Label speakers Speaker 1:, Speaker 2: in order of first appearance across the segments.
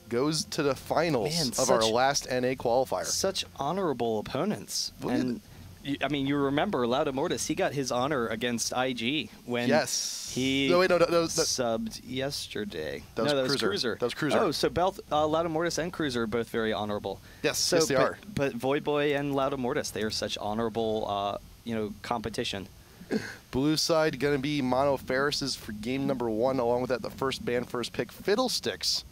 Speaker 1: goes to the finals of our last NA qualifier.
Speaker 2: Such honorable opponents. And I mean, you remember Loudamortis, he got his honor against IG when he subbed yesterday.
Speaker 1: That was Cruiser. That was Cruiser.
Speaker 2: Oh, so both Loudamortis and Cruiser are both very honorable.
Speaker 1: Yes, yes they are.
Speaker 2: But Voidboy and Loudamortis, they are such honorable, you know, competition.
Speaker 1: Blue side going to be Mono.Ferus for game number 1. Along with that, the first ban, first pick, Fiddlesticks.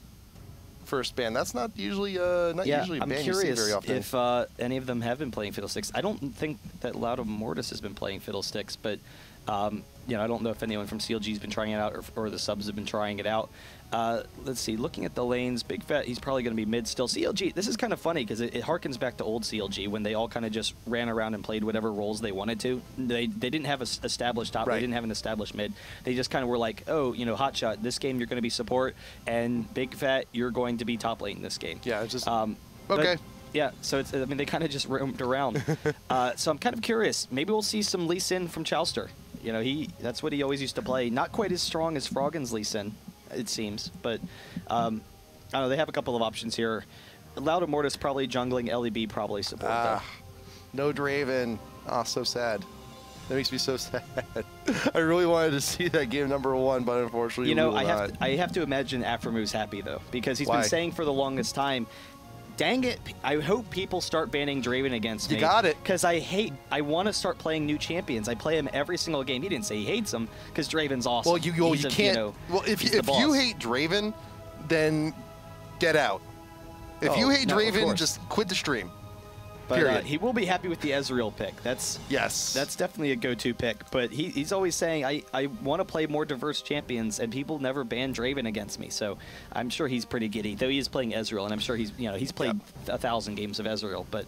Speaker 1: First ban. That's not usually usually a ban you see very often.
Speaker 2: If any of them have been playing Fiddlesticks. I don't think that Loudamortis has been playing Fiddlesticks, but you know, I don't know if anyone from CLG has been trying it out or the subs have been trying it out. Let's see. Looking at the lanes, Big Fat, he's probably going to be mid still. CLG, this is kind of funny because it harkens back to old CLG when they all kind of just ran around and played whatever roles they wanted to. They didn't have an established top. Right. They didn't have an established mid. They just kind of were like, oh, you know, Hotshot, this game you're going to be support, and Big Fat, you're going to be top lane this game.
Speaker 1: Yeah, it's just
Speaker 2: okay. Yeah, so it's, I mean, they kind of just roamed around. So I'm kind of curious. Maybe we'll see some Lee Sin from Chowster. You know, that's what he always used to play. Not quite as strong as Froggen's Lee Sin, it seems. But, I don't know, they have a couple of options here. Loudamortis probably jungling, LEB probably support, though.
Speaker 1: No Draven. Ah, so sad. That makes me so sad. I really wanted to see that game number 1, but unfortunately,
Speaker 2: you know, I have to imagine Aframu's happy, though, because he's been saying for the longest time, dang it, I hope people start banning Draven against me.
Speaker 1: You got it.
Speaker 2: Because I want to start playing new champions. I play him every single game. He didn't say he hates him, because Draven's awesome.
Speaker 1: Well, you can't. You know, well, if you hate Draven, then get out. If you hate Draven, just quit the stream.
Speaker 2: But he will be happy with the Ezreal pick. That's definitely a go-to pick. But he's always saying, I want to play more diverse champions, and people never ban Draven against me. So I'm sure he's pretty giddy. Though he is playing Ezreal, and I'm sure he's played 1,000 games of Ezreal. But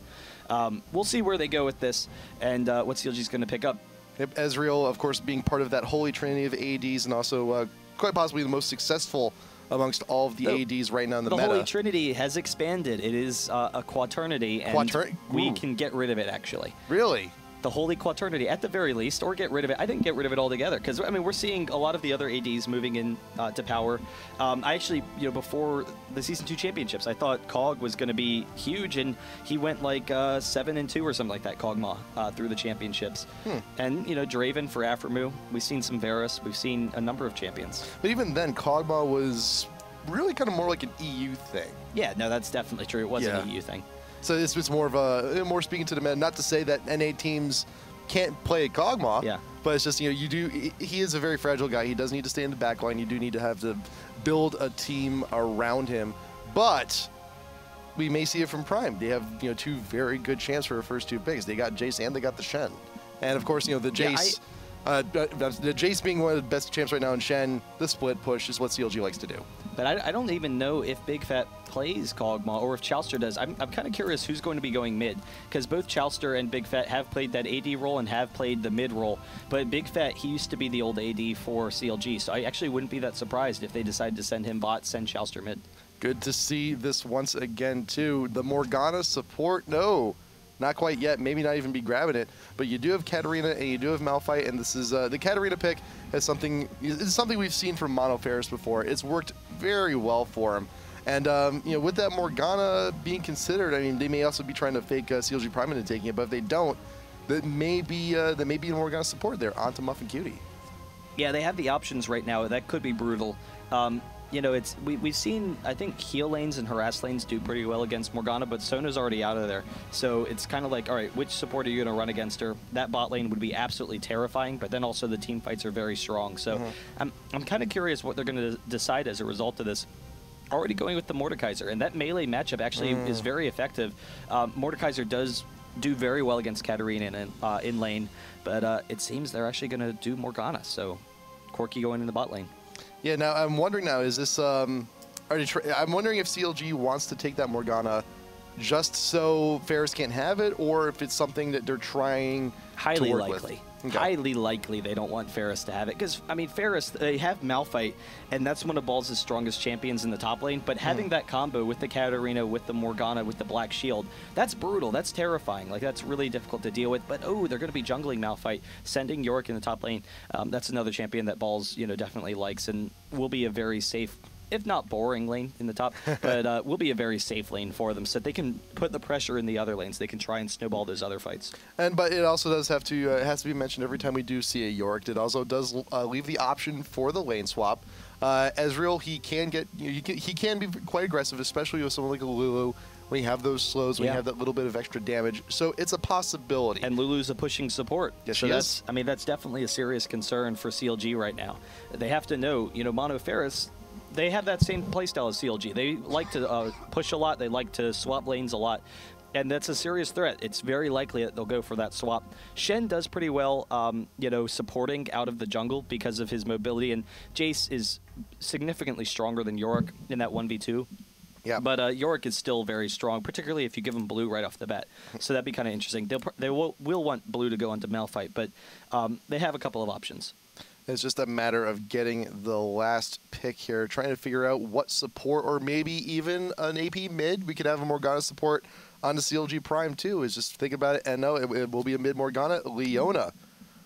Speaker 2: we'll see where they go with this and what CLG's going to pick up.
Speaker 1: Yep, Ezreal, of course, being part of that holy trinity of ADs, and also quite possibly the most successful amongst all of the ADs right now in the meta.
Speaker 2: The Holy Trinity has expanded. It is a quaternity, and we can get rid of it, actually.
Speaker 1: Really?
Speaker 2: The Holy Quaternity, at the very least, or get rid of it. I didn't get rid of it altogether, because, I mean, we're seeing a lot of the other ADs moving in to power. I actually, you know, before the Season 2 championships, I thought Cog was going to be huge, and he went like 7-2 or something like that, Kog'Maw, through the championships. And, you know, Draven for Aframu. We've seen some Varus. We've seen a number of champions.
Speaker 1: But even then, Kog'Maw was really kind of more like an EU thing.
Speaker 2: Yeah, no, that's definitely true. It was an EU thing.
Speaker 1: So this was more of a speaking to the meta. Not to say that NA teams can't play Kog'Maw, but it's just, you know, he is a very fragile guy. He does need to stay in the back line. You do need to have to build a team around him. But we may see it from Prime. They have, you know, 2 very good champs for the first 2 picks. They got Jace and they got the Shen. And of course, you know, the Jace, the Jace being one of the best champs right now, and Shen, the split push is what CLG likes to do.
Speaker 2: But I don't even know if Big Fat plays Kog'Maw or if Chowster does. I'm kind of curious who's going to be going mid, because both Chowster and Big Fat have played that AD role and have played the mid role. But Big Fat, he used to be the old AD for CLG, so I actually wouldn't be that surprised if they decided to send him bot, send Chowster mid.
Speaker 1: Good to see this once again, too. The Morgana support, no. Not quite yet, maybe not even be grabbing it, but you do have Katarina and you do have Malphite, and this is the Katarina pick is something we've seen from Mono.Ferus before. It's worked very well for him, and you know, with that Morgana being considered, I mean, they may also be trying to fake CLG Prime into taking it, but if they don't, that may be a Morgana support there onto Muffin Cutie.
Speaker 2: Yeah, they have the options right now. That could be brutal. You know, we've seen, I think, heal lanes and harass lanes do pretty well against Morgana, but Sona's already out of there. So it's kind of like, all right, which support are you going to run against her? That bot lane would be absolutely terrifying, but then also the team fights are very strong. So I'm kind of curious what they're going to decide as a result of this. Already going with the Mordekaiser, and that melee matchup actually is very effective. Mordekaiser does do very well against Katarina in lane, but it seems they're actually going to do Morgana. So Corki going in the bot lane.
Speaker 1: Yeah, now I'm wondering now, is this, I'm wondering if CLG wants to take that Morgana just so Ferus can't have it, or if it's something that they're trying to work with. Okay.
Speaker 2: Highly likely they don't want Ferus to have it, because, I mean, Ferus, they have Malphite, and that's one of Ball's strongest champions in the top lane, but having that combo with the Katarina, with the Morgana, with the Black Shield, that's brutal, that's terrifying, like, that's really difficult to deal with, but, oh, they're going to be jungling Malphite, sending Yorick in the top lane, that's another champion that Ball's, you know, definitely likes, and will be a very safe if not boring lane in the top, but will be a very safe lane for them, so they can put the pressure in the other lanes. They can try and snowball those other fights.
Speaker 1: But it also does have to it has to be mentioned every time we do see a Yorick. It also does leave the option for the lane swap. Ezreal, he can be quite aggressive, especially with someone like a Lulu. When you have those slows, when you have that little bit of extra damage. So it's a possibility.
Speaker 2: And Lulu's a pushing support.
Speaker 1: Yes,
Speaker 2: so
Speaker 1: she is.
Speaker 2: I mean, that's definitely a serious concern for CLG right now. They have to know, Mono.Ferus, they have that same playstyle as CLG. They like to push a lot. They like to swap lanes a lot. And that's a serious threat. It's very likely that they'll go for that swap. Shen does pretty well, supporting out of the jungle because of his mobility. And Jace is significantly stronger than Yorick in that 1v2.
Speaker 1: Yeah.
Speaker 2: But Yorick is still very strong, particularly if you give him blue right off the bat. So that'd be kind of interesting. They will want blue to go into Malphite, but they have a couple of options.
Speaker 1: It's just a matter of getting the last pick here, trying to figure out what support, or maybe even an AP mid. We could have a Morgana support on the CLG Prime too. Is just think about it, and no, it will be a mid Morgana. Leona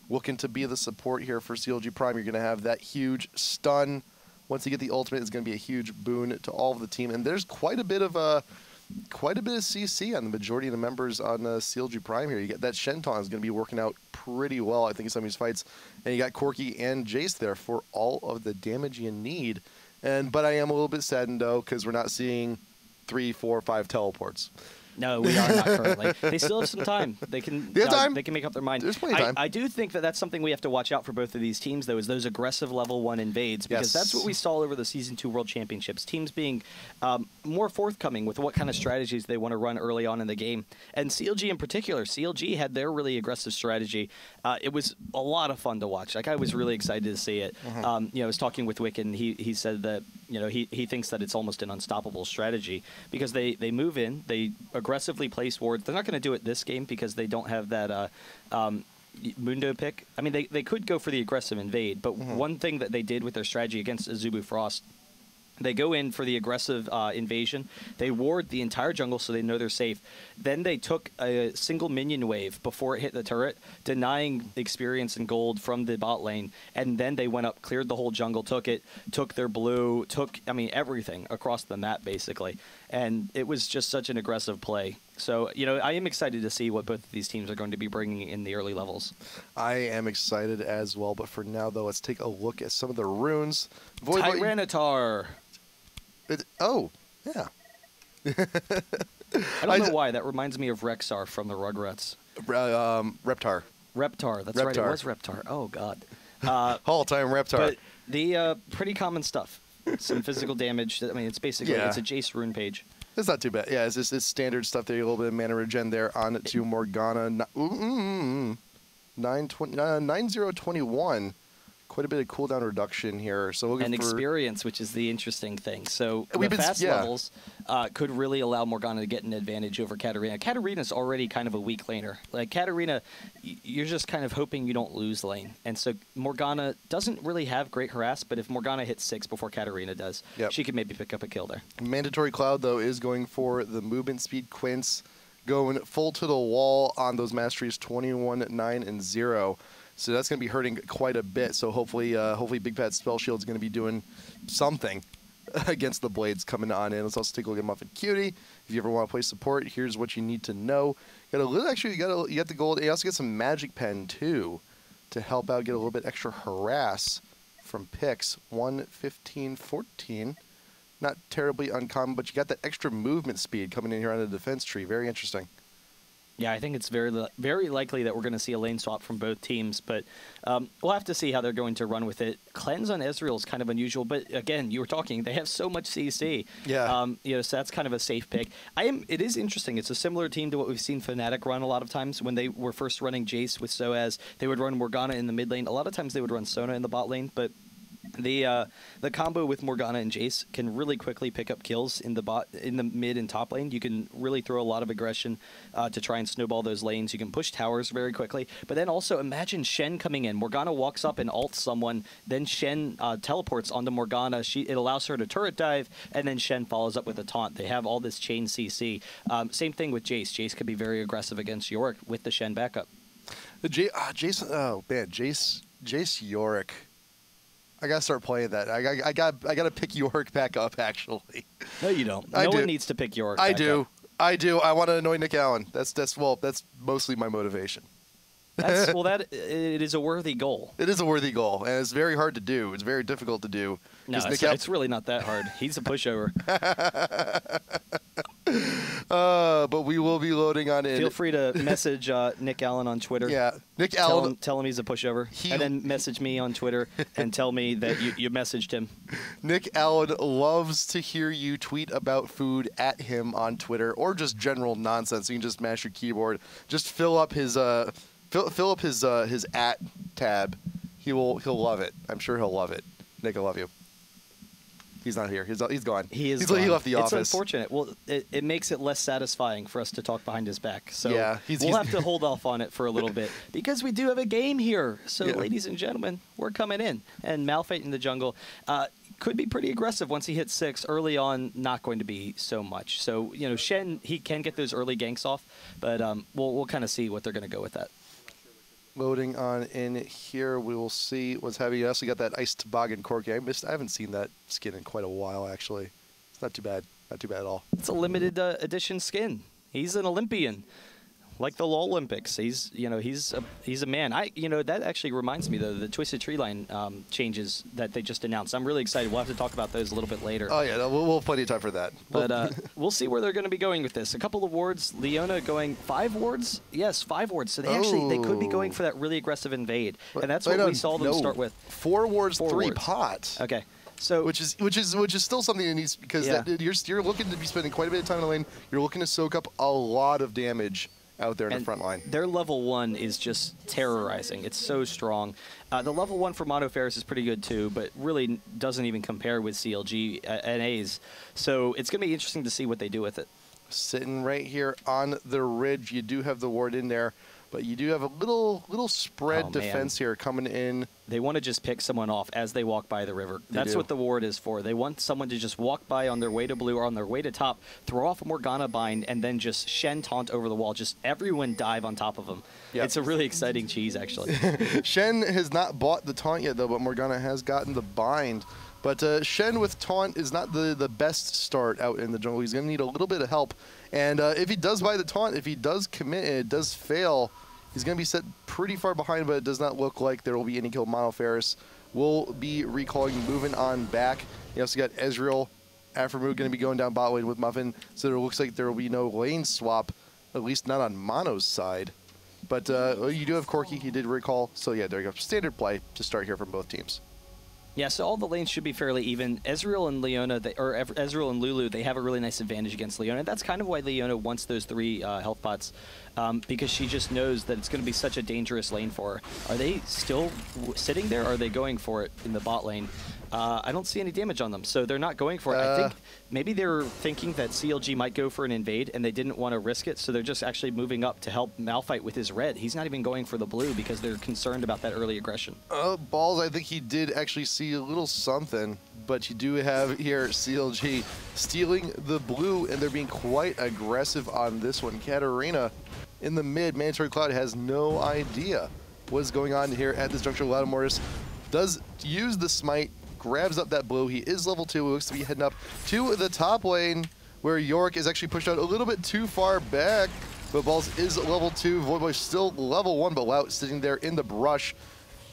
Speaker 1: looking to be the support here for CLG Prime. You're going to have that huge stun. Once you get the ultimate, it's going to be a huge boon to all of the team. And there's quite a bit of CC on the majority of the members on CLG Prime here. You get that Shenton is going to be working out pretty well, I think, in some of these fights. And you got Corki and Jace there for all of the damage you need. But I am a little bit saddened, though, because we're not seeing 3, 4, 5 teleports.
Speaker 2: No, we are not currently. They still have some time. They can They can make up their mind.
Speaker 1: There's plenty of time.
Speaker 2: I do think that that's something we have to watch out for both of these teams, though, is those aggressive level 1 invades, because that's what we saw over the Season 2 World Championships. Teams being more forthcoming with what kind of strategies they want to run early on in the game. And CLG in particular, CLG had their really aggressive strategy. It was a lot of fun to watch. Like, I was really excited to see it. I was talking with Wick, and he said that he thinks that it's almost an unstoppable strategy because they move in, they aggressively place wards. They're not going to do it this game because they don't have that Mundo pick. I mean, they could go for the aggressive invade, but one thing that they did with their strategy against Azubu Frost, they go in for the aggressive invasion. They ward the entire jungle so they know they're safe. Then they took a single minion wave before it hit the turret, denying experience and gold from the bot lane. And then they went up, cleared the whole jungle, took their blue, everything across the map, basically. And it was just such an aggressive play. So, I am excited to see what both of these teams are going to be bringing in the early levels.
Speaker 1: I am excited as well. But for now, though, let's take a look at some of the runes.
Speaker 2: Tyranitar.
Speaker 1: Yeah.
Speaker 2: I don't know why. That reminds me of Rexar from the Rugrats.
Speaker 1: Reptar.
Speaker 2: Reptar. That's right. It was Reptar. Oh, God.
Speaker 1: All-time Reptar.
Speaker 2: But the pretty common stuff. Some physical damage. I mean, it's basically it's a Jace rune page.
Speaker 1: It's not too bad. Yeah, it's standard stuff there. A little bit of mana regen there on to Morgana. 9021. Quite a bit of cooldown reduction here. So
Speaker 2: and experience, which is the interesting thing. So the fast levels could really allow Morgana to get an advantage over Katarina. Katarina's already kind of a weak laner. Like, Katarina, you're just kind of hoping you don't lose lane. And so Morgana doesn't really have great harass, but if Morgana hits 6 before Katarina does, she could maybe pick up a kill there.
Speaker 1: Mandatory Cloud, though, is going for the movement speed Quince, going full to the wall on those masteries 21, 9, and 0. So that's going to be hurting quite a bit. So hopefully Big Pat's Spell Shield is going to be doing something against the Blades coming on in. Let's also take a look at Muffin Cutie. If you ever want to play support, here's what you need to know. You got the gold. You also get some Magic Pen too to help out, get a little bit extra harass from picks. 1, 15, 14. Not terribly uncommon, but you got that extra movement speed coming in here on the defense tree. Very interesting.
Speaker 2: Yeah, I think it's very likely that we're going to see a lane swap from both teams, but we'll have to see how they're going to run with it. Cleanse on Ezreal is kind of unusual, but again, you were talking, they have so much CC.
Speaker 1: Yeah.
Speaker 2: So that's kind of a safe pick. It is interesting. It's a similar team to what we've seen Fnatic run a lot of times. When they were first running Jace with Soaz, they would run Morgana in the mid lane. A lot of times they would run Sona in the bot lane, but the combo with Morgana and Jace can really quickly pick up kills in the mid and top lane. You can really throw a lot of aggression to try and snowball those lanes. You can push towers very quickly. But then also imagine Shen coming in. Morgana walks up and ults someone. Then Shen teleports onto Morgana. It allows her to turret dive, and then Shen follows up with a taunt. They have all this chain CC. Same thing with Jace. Jace could be very aggressive against Yorick with the Shen backup.
Speaker 1: Jace Yorick. I gotta start playing that. I gotta pick York back up. Actually,
Speaker 2: no, you don't. No one needs to pick York.
Speaker 1: I do. I do. I want to annoy Nick Allen. That's mostly my motivation.
Speaker 2: It is a worthy goal.
Speaker 1: It is a worthy goal, and it's very hard to do. It's very difficult to do.
Speaker 2: No, it's really not that hard. He's a pushover.
Speaker 1: But we will be loading on in.
Speaker 2: Feel free to message Nick Allen on Twitter.
Speaker 1: Yeah, Nick Allen.
Speaker 2: Tell him he's a pushover, and then message me on Twitter and tell me that you messaged him.
Speaker 1: Nick Allen loves to hear you tweet about food at him on Twitter, or just general nonsense. You can just mash your keyboard, just fill up his at tab. He'll love it. I'm sure he'll love it. Nick, I love you. He's not here. He's gone. He left the office.
Speaker 2: It's unfortunate. Well, it makes it less satisfying for us to talk behind his back. So
Speaker 1: yeah,
Speaker 2: we'll have to hold off on it for a little bit because we do have a game here. So, ladies and gentlemen, we're coming in. And Malphite in the jungle could be pretty aggressive once he hits 6. Early on, not going to be so much. So, Shen, he can get those early ganks off, but we'll kind of see what they're going to go with that.
Speaker 1: Loading on in here, we will see what's happening. You also got that Ice Toboggan Corki. I haven't seen that skin in quite a while, actually. It's not too bad. Not too bad at all.
Speaker 2: It's a limited edition skin. He's an Olympian, like the LoL Olympics. He's a man. That actually reminds me though, the Twisted Tree Line changes that they just announced. I'm really excited. We'll have to talk about those a little bit later.
Speaker 1: Oh yeah, no, we'll have plenty of time for that.
Speaker 2: But we'll see where they're going to be going with this. A couple of wards. Leona going 5 wards. Yes, 5 wards. So they could be going for that really aggressive invade, and that's what we saw them start with.
Speaker 1: 4 wards, 3 pots.
Speaker 2: Okay. So
Speaker 1: which is still something that needs, because you're looking to be spending quite a bit of time in the lane. You're looking to soak up a lot of damage out there in the front line. Their
Speaker 2: level 1 is just terrorizing. It's so strong. The level 1 for Mono.Ferus is pretty good too, but really doesn't even compare with CLG.NA's. So it's going to be interesting to see what they do with it.
Speaker 1: Sitting right here on the ridge, you do have the ward in there, but you do have a little spread defense here coming in.
Speaker 2: They want to just pick someone off as they walk by the river. That's what the ward is for. They want someone to just walk by on their way to blue or on their way to top, throw off a Morgana bind, and then just Shen taunt over the wall. Just everyone dive on top of them. Yep. It's a really exciting cheese, actually.
Speaker 1: Shen has not bought the taunt yet, though, but Morgana has gotten the bind. But Shen with taunt is not the best start out in the jungle. He's going to need a little bit of help. And if he does buy the taunt, if he does commit and it does fail, he's going to be set pretty far behind, but it does not look like there will be any kill. Mono.Ferus will be recalling, moving on back. You also got Ezreal, Aphromoo going to be going down bot lane with Muffin, so it looks like there will be no lane swap, at least not on Mono's side. But you do have Corki, he did recall, so yeah, there you go. Standard play to start here from both teams.
Speaker 2: Yeah, so all the lanes should be fairly even. Ezreal and Leona, Ezreal and Lulu, they have a really nice advantage against Leona. That's kind of why Leona wants those 3 health pots, because she just knows that it's going to be such a dangerous lane for her. Are they still sitting there, or are they going for it in the bot lane? I don't see any damage on them, so they're not going for it. I think maybe they're thinking that CLG might go for an invade, and they didn't want to risk it, so they're just actually moving up to help Malphite with his red. He's not even going for the blue because they're concerned about that early aggression.
Speaker 1: Balls, I think he did actually see a little something, but you do have here CLG stealing the blue, and they're being quite aggressive on this one. Katarina in the mid. Mandatory Cloud has no idea what's going on here at this juncture. Loudamoris does use the smite, grabs up that blue. He is level 2. He looks to be heading up to the top lane, where York is actually pushed out a little bit too far back. But Balls is level 2. Voidboy still level 1, but Lout sitting there in the brush,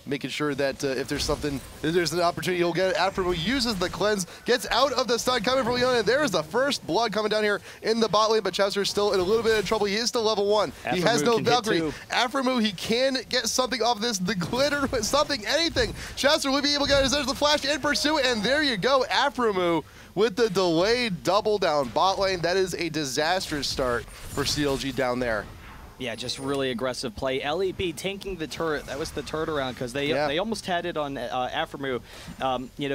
Speaker 1: making sure that if there's an opportunity, he'll get it. Aphromoo uses the cleanse, gets out of the stun coming from Leona. There's the first blood coming down here in the bot lane, but Chaucer is still in a little bit of trouble. He is still level 1. Aphromoo, he has no Valkyrie. Aphromoo, he can get something off this. The glitter, something, anything. Chaucer will be able to get his the flash in pursuit, and there you go. Aphromoo with the delayed double down bot lane. That is a disastrous start for CLG down there.
Speaker 2: Yeah, just really aggressive play. LEB tanking the turret. That was the turnaround because they almost had it on Aphromoo.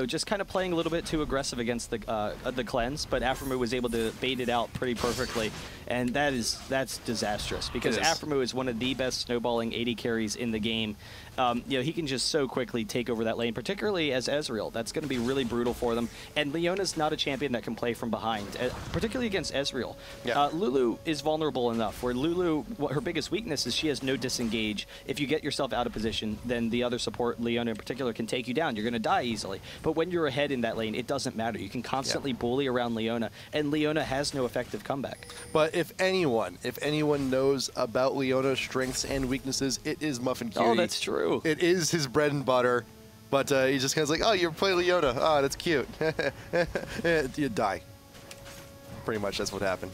Speaker 2: Just kind of playing a little bit too aggressive against the cleanse, but Aphromoo was able to bait it out pretty perfectly. and that's disastrous because Aphromoo is one of the best snowballing AD carries in the game. You know, he can just so quickly take over that lane, particularly as Ezreal. That's going to be really brutal for them. And Leona's not a champion that can play from behind, particularly against Ezreal. Yeah. Lulu is vulnerable enough, where Lulu, her biggest weakness is she has no disengage. If you get yourself out of position, then the other support, Leona in particular, can take you down. You're going to die easily. But when you're ahead in that lane, it doesn't matter. You can constantly bully around Leona, and Leona has no effective comeback.
Speaker 1: But if anyone knows about Leona's strengths and weaknesses, it is muffincutie.
Speaker 2: Oh, that's true.
Speaker 1: It is his bread and butter, but he's just kind of like, oh, you're playing Leona. Oh, that's cute. You die. Pretty much, that's what happened.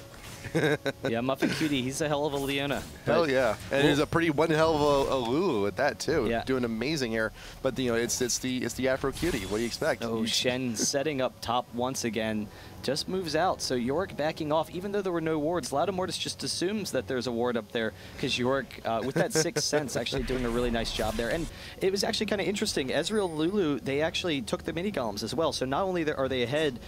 Speaker 2: Yeah, muffincutie, he's a hell of a Leona.
Speaker 1: Hell yeah, and he's a pretty one hell of a Lulu at that too. Yeah. Doing amazing here. But you know, it's the Afro cutie. What do you expect?
Speaker 2: Oh, Shen setting up top once again. Just moves out, so Yorick backing off. Even though there were no wards, Loudamortis just assumes that there's a ward up there because Yorick, with that 6th sense, actually doing a really nice job there. And it was actually kind of interesting. Ezreal and Lulu, they actually took the mini golems as well. So not only are they ahead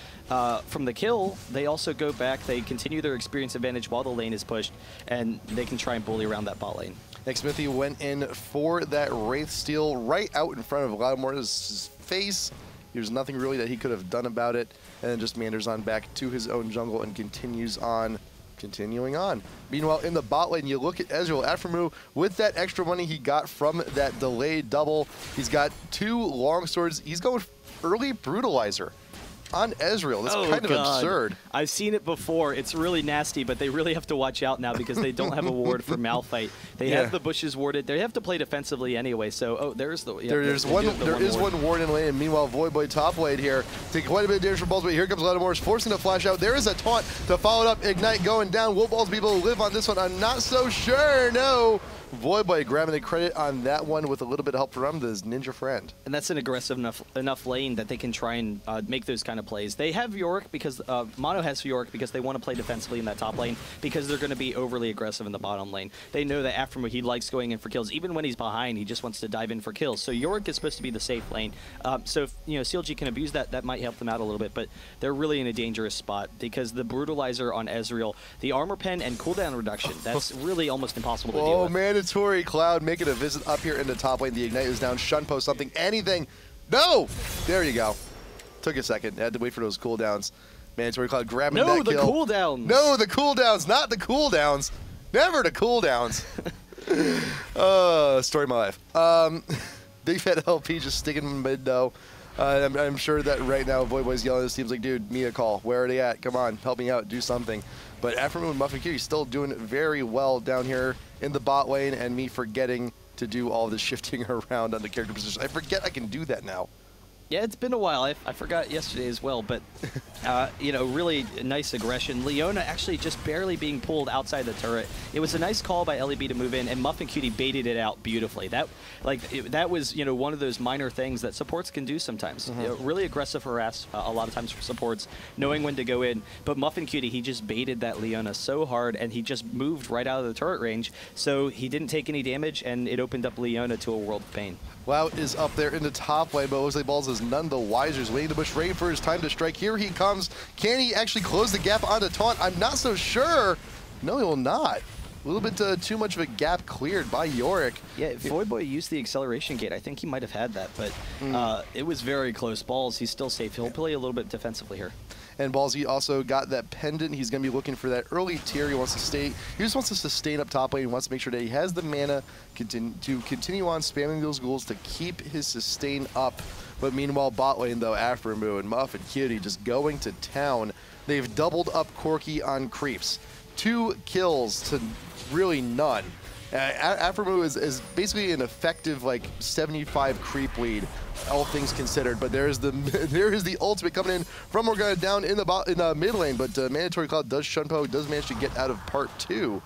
Speaker 2: from the kill, they also go back. They continue their experience advantage while the lane is pushed, and they can try and bully around that bot lane.
Speaker 1: Next, Smithy went in for that Wraith steal right out in front of Loudamortis' face. There's nothing really that he could have done about it, and then just meanders on back to his own jungle and continuing on. Meanwhile, in the bot lane, you look at Ezreal. Aphromoo, with that extra money he got from that delayed double, he's got 2 long swords. He's going early Brutalizer on Ezreal. That's kind of absurd.
Speaker 2: I've seen it before. It's really nasty, but they really have to watch out now because they don't have a ward for Malphite. They have the bushes warded. They have to play defensively anyway. So, there's the
Speaker 1: there is one ward in lane. And meanwhile, Voidboy top lane here taking quite a bit of damage from balls. But here comes Loudamortis forcing a flash out. There is a taunt to follow it up. Ignite going down. Will balls be able to live on this one? I'm not so sure. No. Voidboy grabbing the credit on that one with a little bit of help from his ninja friend.
Speaker 2: And that's an aggressive enough lane that they can try and make those kind of plays. They have Yorick because Mono has Yorick because they want to play defensively in that top lane because they're going to be overly aggressive in the bottom lane. They know that Aphromoo, he likes going in for kills. Even when he's behind, he just wants to dive in for kills. So Yorick is supposed to be the safe lane. So if CLG can abuse that, that might help them out a little bit. But they're really in a dangerous spot because the Brutalizer on Ezreal, the armor pen and cooldown reduction, that's really almost impossible to deal with.
Speaker 1: Oh, mandatory Cloud making a visit up here in the top lane. The Ignite is down. Shunpo something, anything. No! There you go. Took a second. Had to wait for those cooldowns. Mandatory Cloud grabbing that kill.
Speaker 2: No, the cooldowns.
Speaker 1: No, the cooldowns. Not the cooldowns. Never the cooldowns. Story of my life. Big Fat LP just sticking in mid though. I'm sure that right now Voidboy's yelling at his teams like, dude, me a call. Where are they at? Come on, help me out. Do something. But Aphromoo and muffincutie still doing very well down here in the bot lane, and me forgetting to do all the shifting around on the character position. I forget I can do that now.
Speaker 2: Yeah, it's been a while. I forgot yesterday as well, but really nice aggression. Leona actually just barely being pulled outside the turret. It was a nice call by LEB to move in, and muffincutie baited it out beautifully. That was one of those minor things that supports can do sometimes. Really aggressive harass a lot of times for supports, knowing when to go in. But muffincutie, he just baited that Leona so hard, and he just moved right out of the turret range, so he didn't take any damage, and it opened up Leona to a world of pain.
Speaker 1: Loud is up there in the top lane, but looks like Balls is none the wiser. He's waiting to push, waiting for his time to strike. Here he comes. Can he actually close the gap onto Taunt? I'm not so sure. No, he will not. A little bit too much of a gap cleared by Yorick.
Speaker 2: Yeah, Voidboy used the acceleration gate. I think he might have had that, but it was very close. Balls, he's still safe. He'll play a little bit defensively here.
Speaker 1: And Ballsy also got that pendant. He's going to be looking for that early tier. He wants to stay. He just wants to sustain up top lane. He wants to make sure that he has the mana to continue on spamming those ghouls to keep his sustain up. But meanwhile, bot lane though, Aphromoo and muffincutie just going to town. They've doubled up Corki on creeps. 2 kills to really none. Aphromoo is basically an effective like 75 creep lead, all things considered. But there is the ultimate coming in from Morgana down in the mid lane. But Mandatory Cloud does Shunpo, does manage to get out of part 2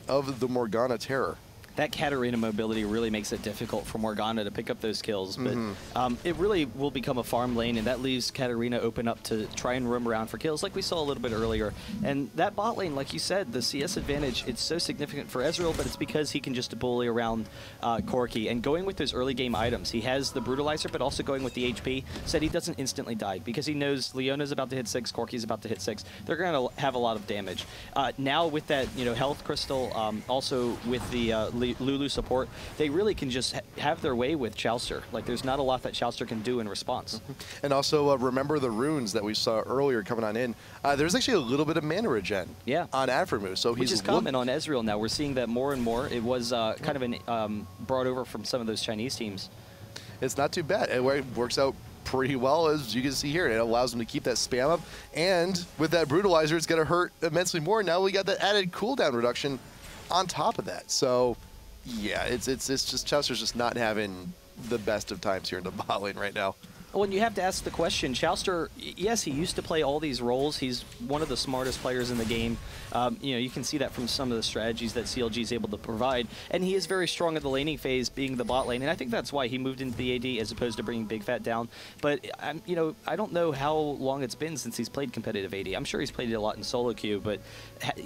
Speaker 1: of the Morgana Terror.
Speaker 2: that Katarina mobility really makes it difficult for Morgana to pick up those kills. But it really will become a farm lane, and that leaves Katarina open up to try and roam around for kills like we saw a little bit earlier. And that bot lane, like you said, the CS advantage, it's so significant for Ezreal, but it's because he can just bully around Corki. And going with those early game items, he has the Brutalizer, but also going with the HP, so that he doesn't instantly die, because he knows Leona's about to hit 6, Corki's about to hit 6. They're going to have a lot of damage. Now with that, health crystal, also with the Lulu support, they really can just have their way with Chauster. Like, there's not a lot that Chauster can do in response.
Speaker 1: And also remember the runes that we saw earlier coming on in. There's actually a little bit of mana regen on Aphromoo, so
Speaker 2: which is common on Ezreal now. We're seeing that more and more. It was kind of brought over from some of those Chinese teams.
Speaker 1: It's not too bad. It works out pretty well, as you can see here. It allows them to keep that spam up, and with that Brutalizer, it's going to hurt immensely more. Now we got that added cooldown reduction on top of that. So yeah, it's just Chauster's just not having the best of times here in the bot lane right now.
Speaker 2: Well, and you have to ask the question, Chauster, yes, he used to play all these roles. He's one of the smartest players in the game. You can see that from some of the strategies that CLG is able to provide. And he is very strong at the laning phase, being the bot lane. And I think that's why he moved into the AD as opposed to bringing Big Fat down. But, I don't know how long it's been since he's played competitive AD. I'm sure he's played it a lot in solo queue, but,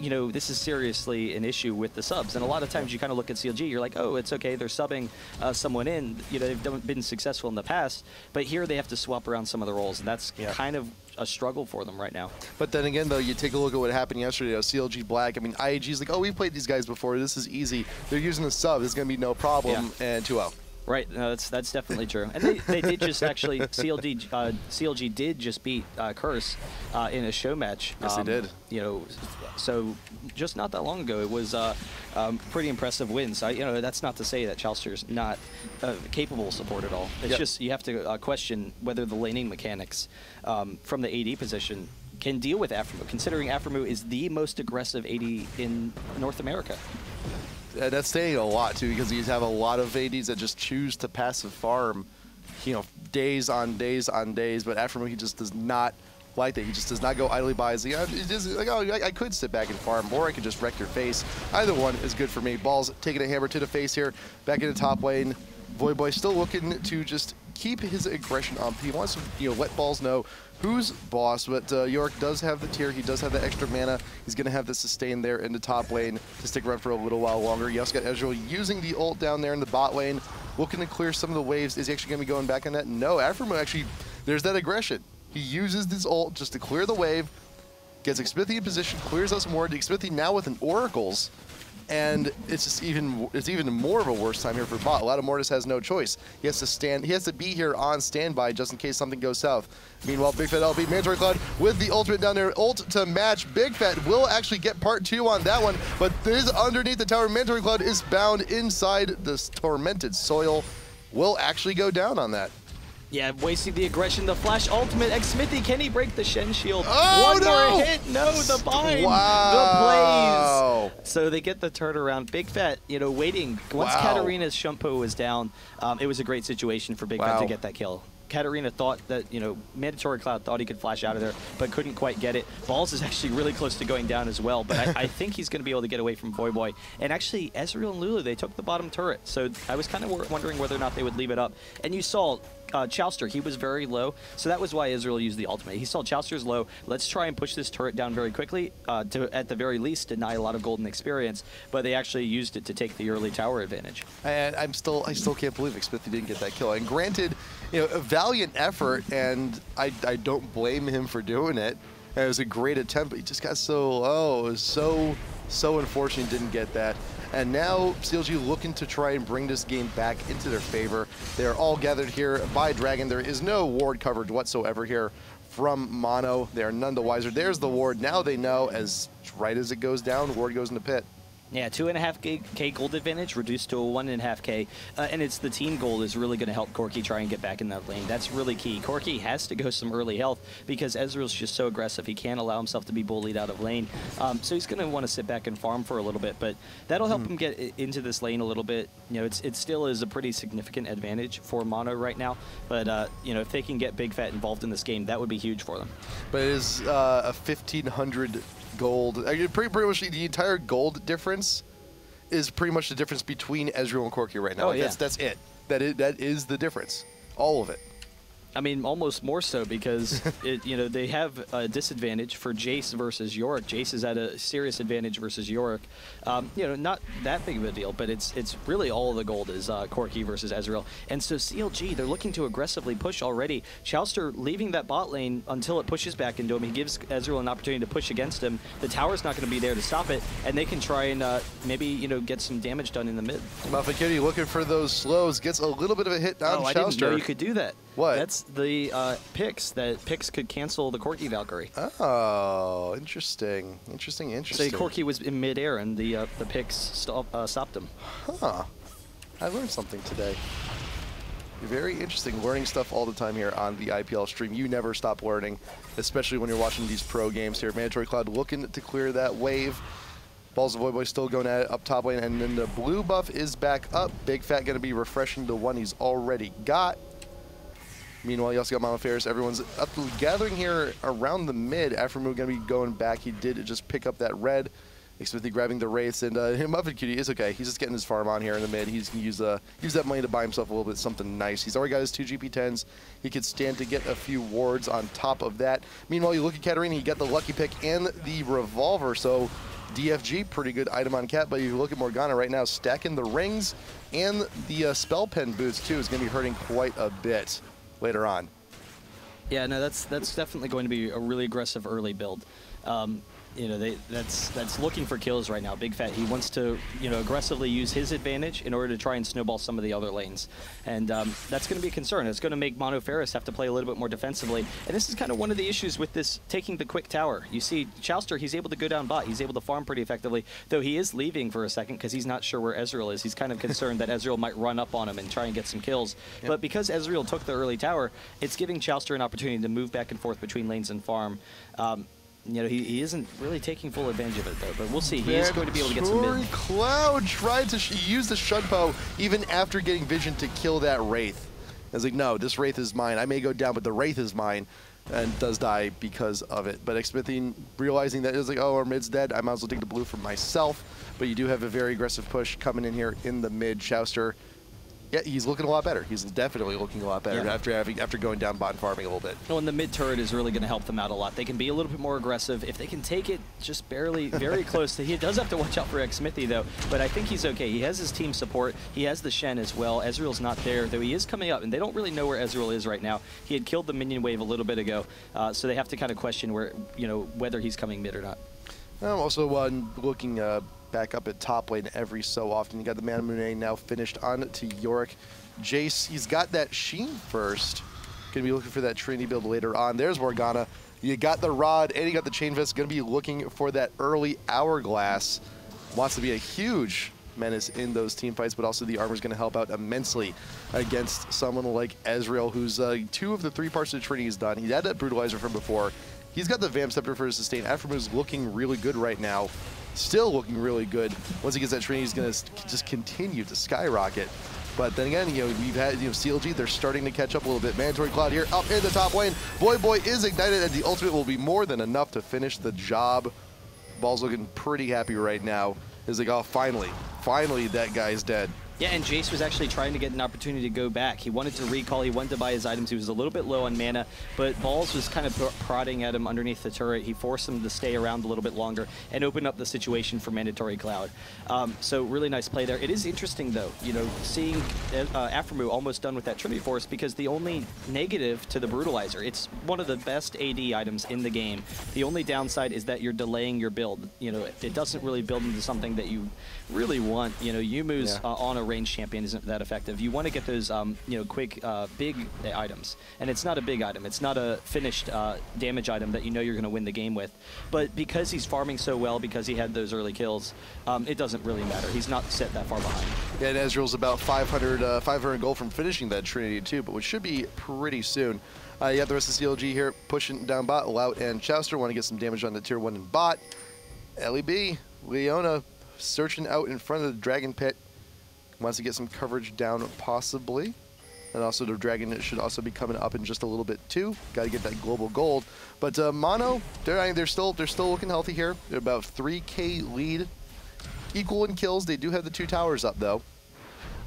Speaker 2: this is seriously an issue with the subs. And a lot of times you kind of look at CLG, you're like, oh, it's okay, they're subbing someone in. They've been successful in the past. But here they have to swap around some of the roles, and that's kind of a struggle for them right now.
Speaker 1: But then again, though, you take a look at what happened yesterday, CLG Black. I mean, IAG's like, oh, we've played these guys before. This is easy. They're using the sub. This is going to be no problem. And 2-0.
Speaker 2: Right, no, that's definitely true. And they did just actually, CLG did just beat Curse in a show match.
Speaker 1: Yes, they did.
Speaker 2: So just not that long ago, it was pretty impressive wins. That's not to say that Chauster's not capable of support at all. It's just you have to question whether the laning mechanics from the AD position can deal with Aphromoo, considering Aphromoo is the most aggressive AD in North America.
Speaker 1: That's saying a lot, too, because you have a lot of ADs that just choose to passive farm, days on days on days. But Aphromoo, he just does not like that. He just does not go idly by. It's like, oh, I could sit back and farm, or I could just wreck your face. Either one is good for me. Ball's taking a hammer to the face here. Back into top lane. Voyboy still looking to just keep his aggression up. He wants to, let Balls know who's boss, but York does have the tier. He does have the extra mana. He's going to have the sustain there in the top lane to stick around for a little while longer. You also got Ezreal using the ult down there in the bot lane, looking to clear some of the waves. Is he actually going to be going back on that? No, Aphromoo actually, there's that aggression. He uses this ult just to clear the wave, gets Xmithie in position, clears out some more. Xmithie now with an Oracles. And it's just even more of a worse time here for bot. A lot of Mortis has no choice. He has to be here on standby just in case something goes south. Meanwhile, Big Fat LP, Mandatory Cloud with the ultimate down there. Ult to match. Big Fat will actually get part 2 on that one, but this underneath the tower. Mandatory Cloud is bound inside this tormented soil. Will actually go down on that.
Speaker 2: Yeah, wasting the aggression, the flash ultimate. Xmithie, can he break the Shen shield?
Speaker 1: Oh,
Speaker 2: One more hit. No, the bind.
Speaker 1: Wow.
Speaker 2: The plays. So they get the turnaround. Big Fat, waiting. Once Katarina's Shumpo was down, it was a great situation for Big Fat to get that kill. Katarina thought that, Mandatory Cloud thought he could flash out of there, but couldn't quite get it. Balls is actually really close to going down as well, but I think he's going to be able to get away from Voyboy. And actually, Ezreal and Lulu, they took the bottom turret, so I was kind of wondering whether or not they would leave it up. And you saw Chauster, he was very low, so that was why Ezreal used the ultimate. He saw Chauster's low. Let's try and push this turret down very quickly to, at the very least, deny a lot of golden experience, but they actually used it to take the early tower advantage.
Speaker 1: And I still can't believe Xmithie didn't get that kill. And granted, a valiant effort, and I don't blame him for doing it. It was a great attempt, but he just got so low. It was so unfortunate he didn't get that. And now CLG looking to try and bring this game back into their favor. They're all gathered here by Dragon. There is no ward coverage whatsoever here from Mono. They are none the wiser. There's the ward. Now they know, as right as it goes down, ward goes in the pit.
Speaker 2: Yeah, 2.5k gold advantage reduced to a 1.5k, and it's the team gold is really going to help Corki try and get back in that lane. That's really key. Corki has to go some early health because Ezreal's just so aggressive. He can't allow himself to be bullied out of lane, so he's going to want to sit back and farm for a little bit. But that'll help him get into this lane a little bit. It still is a pretty significant advantage for Mono right now. But if they can get Big Fat involved in this game, that would be huge for them.
Speaker 1: But it is a 1,500 gold. Pretty much the entire gold difference is pretty much the difference between Ezreal and Corki right now. Like, that's it. That is the difference. All of it.
Speaker 2: I mean, almost more so because they have a disadvantage for Jace versus Yorick. Jace is at a serious advantage versus Yorick. Not that big of a deal, but it's really all the gold is Corki versus Ezreal. And so CLG, they're looking to aggressively push already. Chouster leaving that bot lane until it pushes back into him. He gives Ezreal an opportunity to push against him. The tower's not going to be there to stop it, and they can try and maybe get some damage done in the mid.
Speaker 1: Muffin Kitty looking for those slows, gets a little bit of a hit on Chouster.
Speaker 2: I didn't know you could do that.
Speaker 1: What?
Speaker 2: That's the picks, that picks could cancel the Corki Valkyrie.
Speaker 1: Oh, interesting. Interesting.
Speaker 2: So Corki was in midair and the picks stopped him.
Speaker 1: Huh. I learned something today. Very interesting. Learning stuff all the time here on the IPL stream. You never stop learning, especially when you're watching these pro games here. Mandatory Cloud looking to clear that wave. Balls of Void Boy still going at it up top lane, and then the blue buff is back up. Big Fat going to be refreshing the one he's already got. Meanwhile, you also got Mono.Ferus. Everyone's up gathering here around the mid. Aftermoo going to be going back. He did just pick up that red. Smithy grabbing the Wraiths, and Muffin Cutie is okay. He's just getting his farm on here in the mid. He's going to use that money to buy himself a little bit something nice. He's already got his 2 GP10s. He could stand to get a few wards on top of that. Meanwhile, you look at Katarina, he got the Lucky Pick and the Revolver, so DFG, pretty good item on Cat, but you look at Morgana right now, stacking the rings and the Spell Pen boots, too, is going to be hurting quite a bit later on.
Speaker 2: Yeah, no, that's definitely going to be a really aggressive early build. That's looking for kills right now. Big Fat, he wants to aggressively use his advantage in order to try and snowball some of the other lanes, and that's going to be a concern. It's going to make Mono.Ferus have to play a little bit more defensively, and this is kind of one of the issues with this taking the quick tower. You see Chouster, he's able to go down bot, he's able to farm pretty effectively, though he is leaving for a second because he's not sure where Ezreal is. He's kind of concerned that Ezreal might run up on him and try and get some kills. Yep. But because Ezreal took the early tower, it's giving Chouster an opportunity to move back and forth between lanes and farm. He isn't really taking full advantage of it, though, but we'll see. He is going to be able to get some mid.
Speaker 1: Cloud tried to use the Shunpo even after getting vision to kill that Wraith. I was like, no, this Wraith is mine. I may go down, but the Wraith is mine, and does die because of it. But Xmithine realizing that, it was like, oh, our mid's dead. I might as well take the blue for myself. But you do have a very aggressive push coming in here in the mid. Chouster, yeah, he's looking a lot better. He's definitely looking a lot better after going down bot and farming a little bit.
Speaker 2: Well, and the mid turret is really going to help them out a lot. They can be a little bit more aggressive. If they can take it just barely, very close to, he does have to watch out for Xmithy, though, but I think he's okay. He has his team support. He has the Shen as well. Ezreal's not there, though he is coming up, and they don't really know where Ezreal is right now. He had killed the minion wave a little bit ago, so they have to kind of question where, whether he's coming mid or not.
Speaker 1: I'm also looking back up at top lane every so often. You got the Manamune now finished on to Yorick. Jace, he's got that Sheen first. Gonna be looking for that Trinity build later on. There's Morgana. You got the Rod, and you got the Chain Vest. Gonna be looking for that early Hourglass. Wants to be a huge menace in those team fights, but also the armor's gonna help out immensely against someone like Ezreal, who's 2 of the 3 parts of the Trinity is done. He had that Brutalizer from before. He's got the Vamp Scepter for his sustain. Aftermoon's looking really good right now. Still looking really good. Once he gets that Trinity, he's gonna just continue to skyrocket. But then again, we've had, CLG, they're starting to catch up a little bit. Mandatory Cloud here, up in the top lane. Void Boy is ignited, and the ultimate will be more than enough to finish the job. Ball's looking pretty happy right now. He's like, oh, finally that guy's dead.
Speaker 2: Yeah, and Jace was actually trying to get an opportunity to go back. He wanted to recall, he wanted to buy his items. He was a little bit low on mana, but Balls was kind of prodding at him underneath the turret. He forced him to stay around a little bit longer and open up the situation for Mandatory Cloud. So really nice play there. It is interesting, though, seeing Aftermoo almost done with that Trinity Force, because the only negative to the Brutalizer, it's one of the best AD items in the game. The only downside is that you're delaying your build. It doesn't really build into something that you really want. Yumu's on a range champion isn't that effective. You want to get those, quick, big items. And it's not a big item. It's not a finished damage item that you're going to win the game with. But because he's farming so well, because he had those early kills, it doesn't really matter. He's not set that far behind.
Speaker 1: Yeah, and Ezreal's about 500 gold from finishing that Trinity too, but which should be pretty soon. You got the rest of CLG here pushing down bot. Lout and Chouster want to get some damage on the tier 1 in bot. LEB, Leona searching out in front of the Dragon Pit. Wants to get some coverage down, possibly. And also the Dragon should also be coming up in just a little bit too. Got to get that global gold. But Mono, they're still looking healthy here. They're about 3K lead equal in kills. They do have the 2 towers up, though.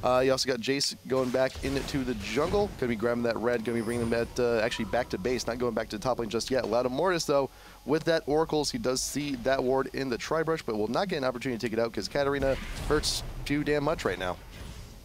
Speaker 1: You also got Jace going back into the jungle. Going to be grabbing that red, going to be bringing them actually back to base, not going back to top lane just yet. Mortis, though, with that Oracles, he does see that ward in the Tri-Brush, but will not get an opportunity to take it out because Katarina hurts too damn much right now.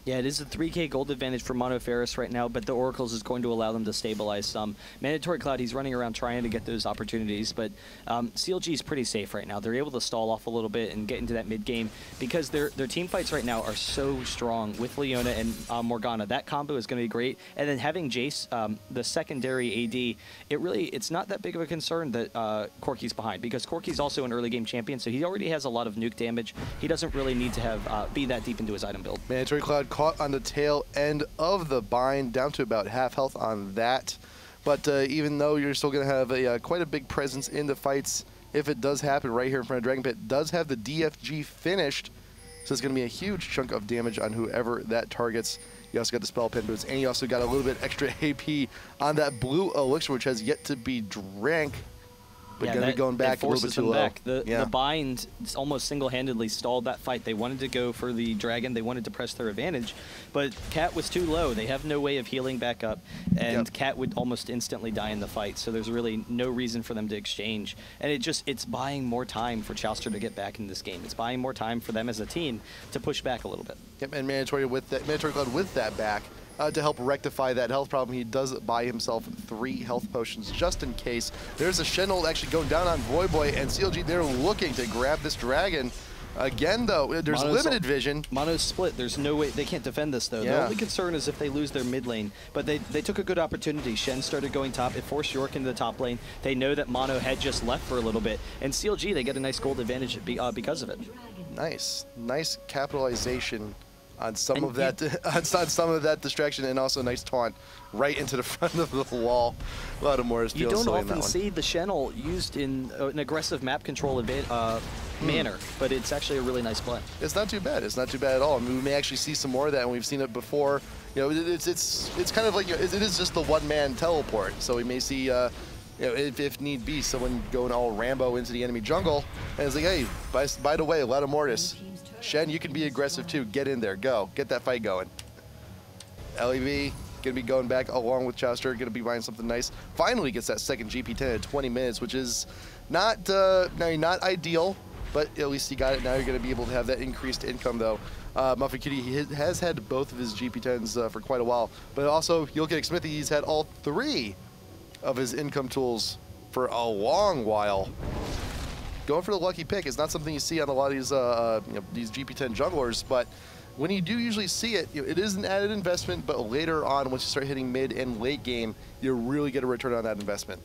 Speaker 2: Yeah, it is a 3K gold advantage for Mono.Ferus right now, but the Oracles is going to allow them to stabilize some. Mandatory Cloud, he's running around trying to get those opportunities, but CLG is pretty safe right now. They're able to stall off a little bit and get into that mid game because their team fights right now are so strong with Leona and Morgana. That combo is going to be great, and then having Jace, the secondary AD, it's not that big of a concern that Corki's behind because Corki's also an early game champion, so he already has a lot of nuke damage. He doesn't really need to have be that deep into his item build.
Speaker 1: Mandatory Cloud caught on the tail end of the bind, down to about half health on that. But even though you're still going to have quite a big presence in the fights, if it does happen right here in front of Dragon Pit, does have the DFG finished, so it's going to be a huge chunk of damage on whoever that targets. You also got the spell pin boots, and you also got a little bit extra AP on that blue elixir, which has yet to be drank. But
Speaker 2: yeah,
Speaker 1: going to be going back a little bit too low.
Speaker 2: Back. The bind almost single-handedly stalled that fight. They wanted to go for the dragon. They wanted to press their advantage, but Cat was too low. They have no way of healing back up, and Cat would almost instantly die in the fight, so there's really no reason for them to exchange. And it's buying more time for Chouster to get back in this game. It's buying more time for them as a team to push back a little bit.
Speaker 1: Yep, and Mandatory Cloud with that back. To help rectify that health problem, he does buy himself 3 health potions just in case. There's a Shen ult actually going down on Voyboy, and CLG, they're looking to grab this dragon. Again, though, there's limited vision.
Speaker 2: Mono's split. There's no way. They can't defend this, though. The only concern is if they lose their mid lane. But they took a good opportunity. Shen started going top. It forced York into the top lane. They know that Mono had just left for a little bit. And CLG, they get a nice gold advantage because of it.
Speaker 1: Nice capitalization on some of that, on some of that distraction, and also a nice taunt right into the front of the wall. A lot of Morris.
Speaker 2: You don't often see the Shen ult used in an aggressive map control manner, but it's actually a really nice play.
Speaker 1: It's not too bad. It's not too bad at all. I mean, we may actually see some more of that, and we've seen it before. You know, it's kind of like, it is just the one-man teleport. So we may see, you know, if need be, someone going all Rambo into the enemy jungle, and it's like, hey, by the way, a lot of Mortis. Shen, you can be aggressive too. Get in there. Go. Get that fight going. LEV going to be going back along with Chouster. Going to be buying something nice. Finally gets that second GP10 at 20 minutes, which is not not ideal, but at least he got it. Now you're going to be able to have that increased income, though. Muffin Cutie, he has had both of his GP10s for quite a while, but also you'll get Smithy. He's had all 3 of his income tools for a long while. Going for the lucky pick is not something you see on a lot of these you know, these GP10 junglers, but when you do usually see it, you know, it is an added investment, but later on, once you start hitting mid and late game, you really get a return on that investment.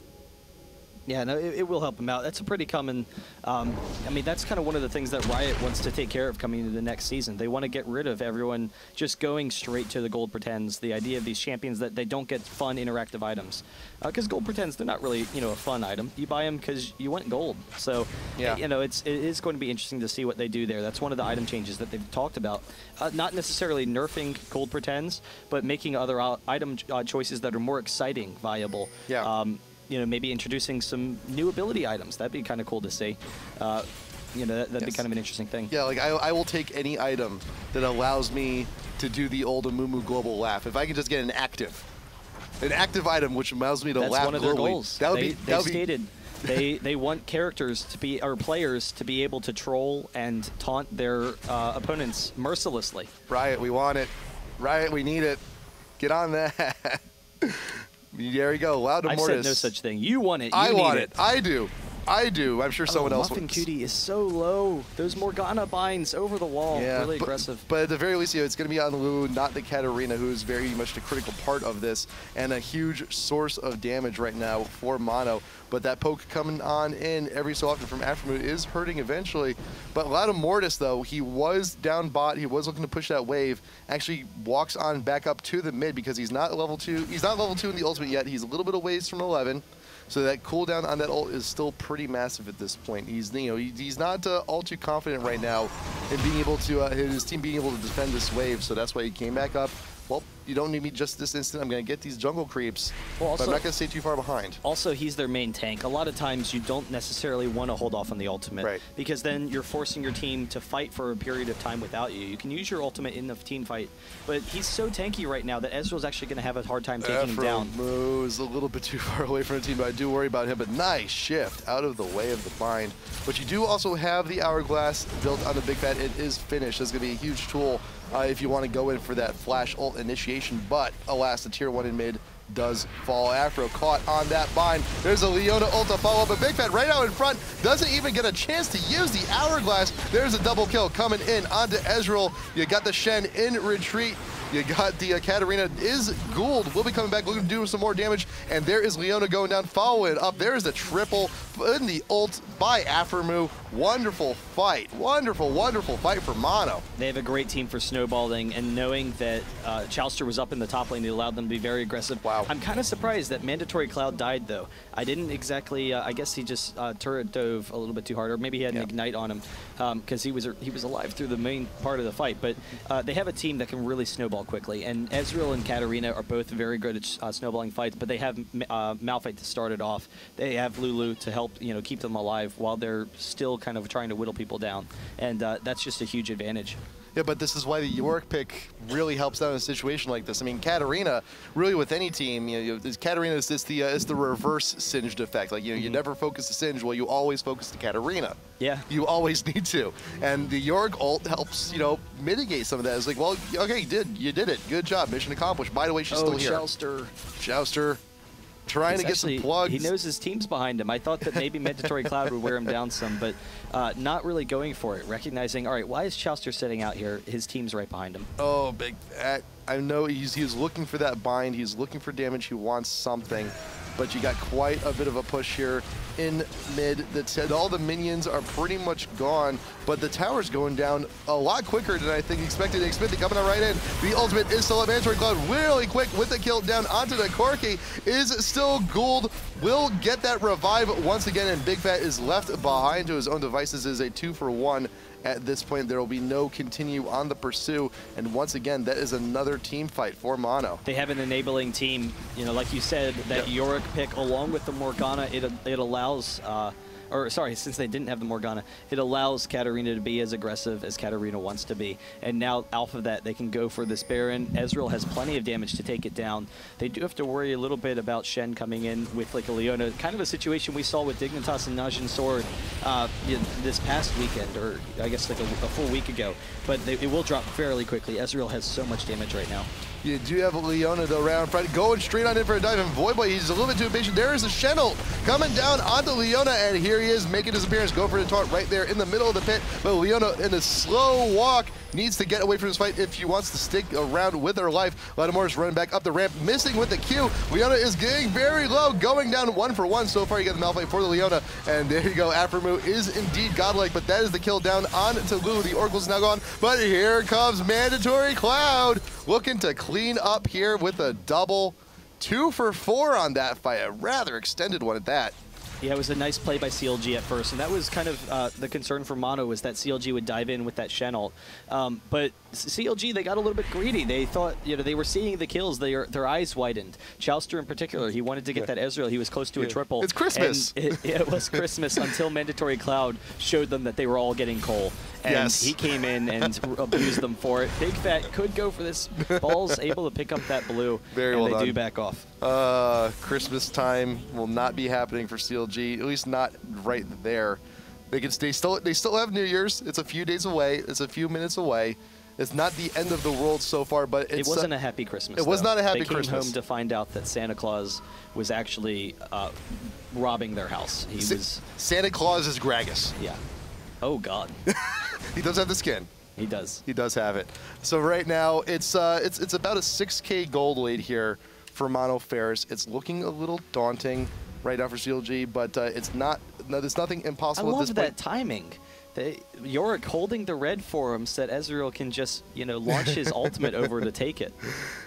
Speaker 2: Yeah, no, it will help him out. That's a pretty common, I mean, that's kind of one of the things that Riot wants to take care of coming into the next season. They want to get rid of everyone just going straight to the gold pretends, the idea of these champions that they don't get fun interactive items. Because gold pretends, they're not really, you know, a fun item. You buy them because you want gold. So, you know, it is going to be interesting to see what they do there. That's one of the item changes that they've talked about. Not necessarily nerfing gold pretends, but making other item choices that are more exciting, viable.
Speaker 1: Yeah.
Speaker 2: You know, maybe introducing some new ability items. That'd be kind of cool to see. You know, that'd be kind of an interesting thing.
Speaker 1: Yeah, like I will take any item that allows me to do the old Amumu global laugh. If I can just get an active item which allows me to laugh globally. That's one of their goals.
Speaker 2: They stated they want characters to be, or players to be able to troll and taunt their opponents mercilessly.
Speaker 1: Riot, we want it. Riot, we need it. Get on that. There you go. Loud to Mortis.
Speaker 2: I said no such thing. You want it.
Speaker 1: I want it. I do. I do. I'm sure someone else
Speaker 2: Muffin Cutie is so low. Those Morgana binds over the wall.
Speaker 1: Yeah,
Speaker 2: really aggressive.
Speaker 1: But at the very least, you know, it's going to be on Lulu, not the Katarina, who is very much the critical part of this and a huge source of damage right now for Mono. But that poke coming on in every so often from Aftermoon is hurting eventually. But a lot of Mortis, though, he was down bot. He was looking to push that wave. Actually walks on back up to the mid because he's not level 2. He's not level 2 in the ultimate yet. He's a little bit of ways from 11. So that cooldown on that ult is still pretty massive at this point. He's, you know, he's not all too confident right now in being able to his team being able to defend this wave. So that's why he came back up, well, you don't need me just this instant. I'm going to get these jungle creeps,
Speaker 2: well, also,
Speaker 1: but I'm not going to stay too far behind.
Speaker 2: Also, he's their main tank. A lot of times you don't necessarily want to hold off on the ultimate,
Speaker 1: right,
Speaker 2: because then you're forcing your team to fight for a period of time without you. You can use your ultimate in the team fight, but he's so tanky right now that Ezreal's actually going to have a hard time taking him down.
Speaker 1: Moves a little bit too far away from the team, but I do worry about him. But nice shift out of the way of the bind. But you do also have the Hourglass built on the Big Fat. It is finished. That's going to be a huge tool if you want to go in for that flash ult initiation. But alas, the tier 1 in mid does fall. Afro caught on that bind. There's a Leona ult to follow up, but Big Fat right out in front doesn't even get a chance to use the Hourglass. There's a double kill coming in onto Ezreal. You got the Shen in retreat. You got the Katarina is Gould. Will be coming back looking to do some more damage. And there is Leona going down, following up. There is the triple in the ult by Aphromoo. Wonderful fight. Wonderful, wonderful fight for Mono.
Speaker 2: They have a great team for snowballing, and knowing that Chouster was up in the top lane, it allowed them to be very aggressive.
Speaker 1: Wow.
Speaker 2: I'm kind of surprised that Mandatory Cloud died, though. I didn't exactly, I guess he just turret dove a little bit too hard, or maybe he had an ignite on him, because he was alive through the main part of the fight. But they have a team that can really snowball quickly, and Ezreal and Katarina are both very good at snowballing fights, but they have Malphite to start it off. They have Lulu to help, keep them alive while they're still kind of trying to whittle people down, and that's just a huge advantage.
Speaker 1: Yeah, but this is why the Yorick pick really helps out in a situation like this. I mean, Katarina, really with any team, Katarina is the reverse singed effect. Like, you never focus the Singe, well, you always focus the Katarina.
Speaker 2: Yeah.
Speaker 1: You always need to. And the Yorick ult helps, mitigate some of that. It's like, well, okay, you did it. Good job. Mission accomplished. By the way, she's still here. Chouster. Trying to get some plugs.
Speaker 2: He knows his team's behind him. I thought that maybe Mandatory Cloud would wear him down some, but not really going for it. Recognizing, all right, why is Chouster sitting out here? His team's right behind him. Oh,
Speaker 1: big. I know he's looking for that bind. He's looking for damage. He wants something. But you got quite a bit of a push here in mid. All the minions are pretty much gone, but the tower's going down a lot quicker than I think expected. Xmithie coming on right in. The ultimate is still up. Mandatory Cloud really quick with the kill down onto the Corki. Is still Gould. Will get that revive once again, and Big Fat is left behind to his own devices. Is a 2-for-1. At this point, there will be no continue on the pursue, and once again, that is another team fight for Mono.
Speaker 2: They have an enabling team, like you said, that Yorick pick along with the Morgana, it allows, since they didn't have the Morgana, it allows Katarina to be as aggressive as Katarina wants to be. And now, off of that, they can go for this Baron. Ezreal has plenty of damage to take it down. They do have to worry a little bit about Shen coming in with like a Leona, kind of a situation we saw with Dignitas and Najin Sword this past weekend, or I guess like a full week ago. But it will drop fairly quickly. Ezreal has so much damage right now.
Speaker 1: You do have Leona though around front, going straight on in for a dive, and Voidboy, he's a little bit too impatient. There is a Shen ult coming down onto Leona, and here he is making his appearance. Go for the taunt right there in the middle of the pit, but Leona in a slow walk needs to get away from this fight if she wants to stick around with her life. Latimore's running back up the ramp, missing with the Q. Leona is getting very low, going down 1-for-1. So far, you get the Malphite for the Leona, and there you go. Aphromoo is indeed godlike, but that is the kill down onto Lulu. The Oracle's now gone, but here comes Mandatory Cloud, looking to clean up here with a double. 2-for-4 on that fight, a rather extended one at that.
Speaker 2: Yeah, it was a nice play by CLG at first, and that was kind of the concern for Mono, was that CLG would dive in with that Shen ult. But CLG, they got a little bit greedy. They thought, they were seeing the kills. Their eyes widened. Chouster in particular, he wanted to get that Ezreal. He was close to a triple.
Speaker 1: It's Christmas.
Speaker 2: And it was Christmas until Mandatory Cloud showed them that they were all getting coal. And he came in and abused them for it. Big Fat could go for this. Ball's able to pick up that blue, and they do back off.
Speaker 1: Christmas time will not be happening for CLG, at least not right there. They still have New Year's. It's a few days away. It's a few minutes away. It's not the end of the world so far, but it wasn't
Speaker 2: a happy Christmas.
Speaker 1: It was not a happy
Speaker 2: Christmas. They came home
Speaker 1: Christmas.
Speaker 2: to find out that Santa Claus was actually robbing their house.
Speaker 1: Santa Claus is Gragas.
Speaker 2: Yeah. Oh God.
Speaker 1: He does have the skin.
Speaker 2: He does.
Speaker 1: He does have it. So right now it's about a 6K gold lead here for Mono.Ferus. It's looking a little daunting right now for CLG, but it's not. No, there's nothing impossible at this point.
Speaker 2: I love that timing. Yorick holding the red for him so that Ezreal can just launch his ultimate over to take it.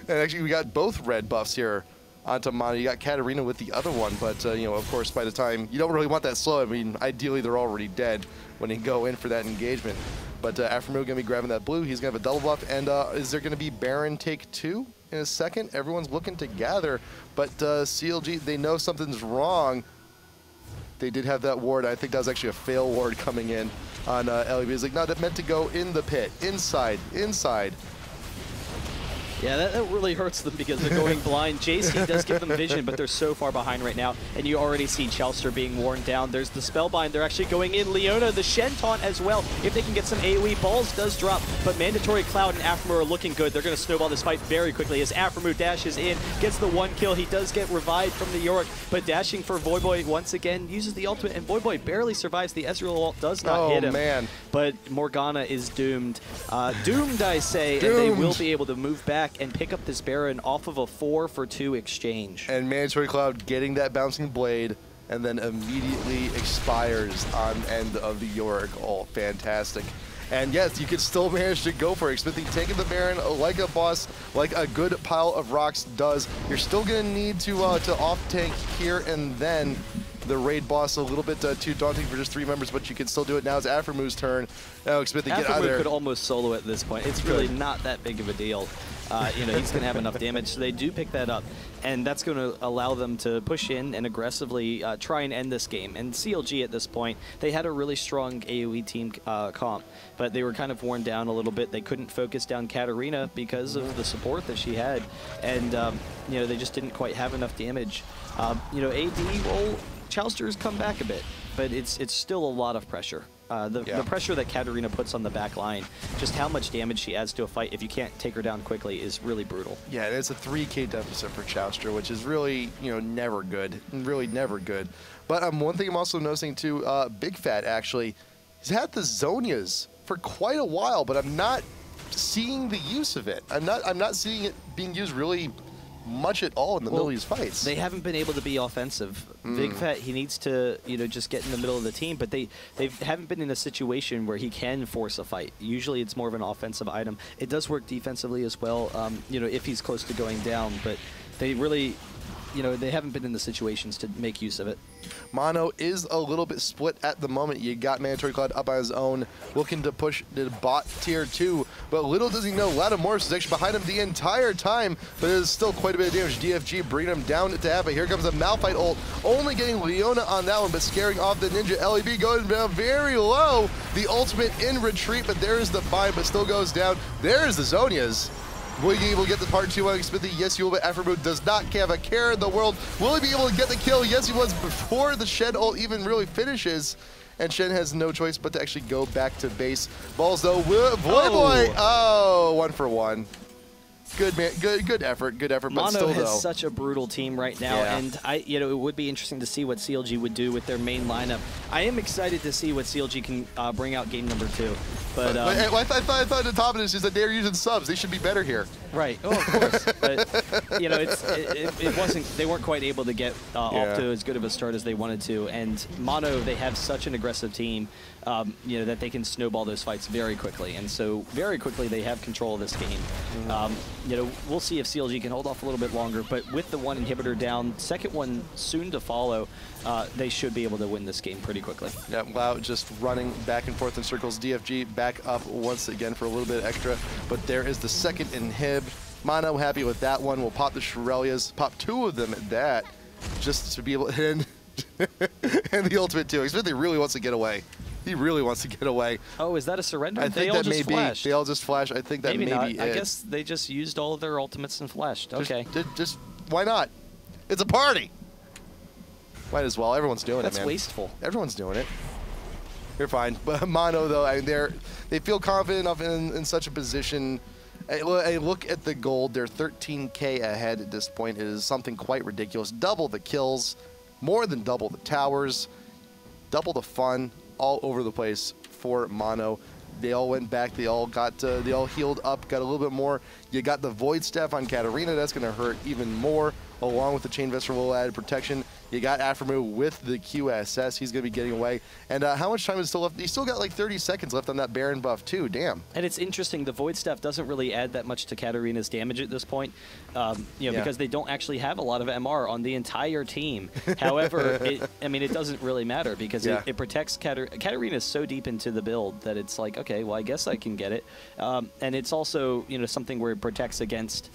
Speaker 1: And actually, we got both red buffs here onto Mono. You got Katarina with the other one, but you know, of course, by the time you don't really want that slow. I mean, ideally they're already dead when they go in for that engagement. But Aphromoo going to be grabbing that blue. He's going to have a double buff. And is there going to be Baron take 2 in a second? Everyone's looking to gather, but CLG, they know something's wrong. They did have that ward. I think that was actually a fail ward coming in on LEB. It's like, no, that meant to go in the pit, inside.
Speaker 2: Yeah, that really hurts them because they're going blind. JC does give them vision, but they're so far behind right now, and you already see Chelsea being worn down. There's the Spellbind. They're actually going in. Leona, the Shen taunt as well. If they can get some AoE, Balls does drop, but Mandatory Cloud and Aphromoo are looking good. They're going to snowball this fight very quickly as Aphromoo dashes in, gets the 1 kill. He does get revived from the Yorick, but dashing for Voyboy once again, uses the ultimate, and Voyboy barely survives. The Ezreal ult does not hit him.
Speaker 1: Man.
Speaker 2: But Morgana is doomed. Doomed, I say, and they will be able to move back and pick up this Baron off of a 4-for-2 exchange.
Speaker 1: And Mandatory Cloud getting that bouncing blade and then immediately expires on end of the Yorick. Oh, fantastic. And yes, you can still manage to go for it. Smithy taking the Baron like a boss, like a good pile of rocks does. You're still going to need to off-tank here and then. The raid boss a little bit too daunting for just 3 members, but you can still do it now. It's Aphramoo's turn. Now Smithy get out of there.
Speaker 2: Could almost solo at this point. It's really not that big of a deal. You know, he's going to have enough damage, so they do pick that up. And that's going to allow them to push in and aggressively try and end this game. And CLG at this point, they had a really strong AoE team comp, but they were kind of worn down a little bit. They couldn't focus down Katarina because of the support that she had. And, you know, they just didn't quite have enough damage. You know, AD, well, Chowster's come back a bit, but it's still a lot of pressure. The pressure that Katarina puts on the back line, just how much damage she adds to a fight if you can't take her down quickly is really brutal.
Speaker 1: Yeah, it's a 3K deficit for Chowster, which is really, you know, never good. Really never good. But one thing I'm also noticing too, Big Fat actually, he's had the Zonias for quite a while, but I'm not seeing the use of it. I'm not seeing it being used really much at all in the middle of these fights.
Speaker 2: They haven't been able to be offensive. Big Fat, he needs to, you know, just get in the middle of the team, but they haven't been in a situation where he can force a fight. Usually it's more of an offensive item. It does work defensively as well, you know, if he's close to going down, but they really, you know, they haven't been in the situations to make use of it.
Speaker 1: Mono is a little bit split at the moment. You got Mandatory Cloud up on his own, looking to push the bot tier 2, but little does he know, Lattimorphs is actually behind him the entire time, but it is still quite a bit of damage. DFG bringing him down to half, but here comes a Malphite ult, only getting Leona on that one, but scaring off the Ninja. LEB going down very low. The ultimate in retreat, but there is the bind, but still goes down. There's the Zonias. Will he be able to get the part 2 on Smithy? Yes, he will, but Aphromoo does not have a care in the world. Will he be able to get the kill? Yes, he was before the Shen ult even really finishes. And Shen has no choice but to actually go back to base. Balls though, Voyboy! Oh, 1 for 1. Good man, good effort, but
Speaker 2: Mono
Speaker 1: still
Speaker 2: has
Speaker 1: though.
Speaker 2: such a brutal team right now, and you know, it would be interesting to see what CLG would do with their main lineup. I am excited to see what CLG can bring out game number 2. But
Speaker 1: I thought the top of this is that they're using subs. They should be better here.
Speaker 2: Right. Oh, of course. But you know, it wasn't. They weren't quite able to get off to as good of a start as they wanted to. And Mono, they have such an aggressive team, you know, that they can snowball those fights very quickly. And so very quickly they have control of this game. You know, we'll see if CLG can hold off a little bit longer. But with the 1 inhibitor down, second one soon to follow, they should be able to win this game pretty quickly.
Speaker 1: Yeah, wow, just running back and forth in circles. DFG back up once again for a little bit extra, but there is the second inhib. Mono happy with that one. We'll pop the Shurelias, pop 2 of them at that, just to be able to hit and the ultimate too. Except he really wants to get away. He really wants to get away.
Speaker 2: Oh, is that a surrender?
Speaker 1: I think that may be. They all just flashed. I think that may be it.
Speaker 2: I guess they just used all of their ultimates and flashed. Okay.
Speaker 1: Just why not? It's a party. Might as well. Everyone's doing it, man.
Speaker 2: That's wasteful.
Speaker 1: Everyone's doing it. You're fine. But Mono, though, I mean, they feel confident enough in such a position. I look at the gold. They're 13K ahead at this point. It is something quite ridiculous. Double the kills, more than double the towers, double the fun, all over the place for Mono. They all went back. They all healed up, got a little bit more. You got the Void Staff on Katarina. That's going to hurt even more. along with the Chain Vest for a little added protection. You got Aphromoo with the QSS. He's going to be getting away. And how much time is still left? He's still got like 30 seconds left on that Baron buff too. Damn.
Speaker 2: And it's interesting. The Void Staff doesn't really add that much to Katarina's damage at this point, because they don't actually have a lot of MR on the entire team. However, it doesn't really matter because it protects Katarina is so deep into the build that it's like, okay, well, I guess I can get it. And it's also, something where it protects against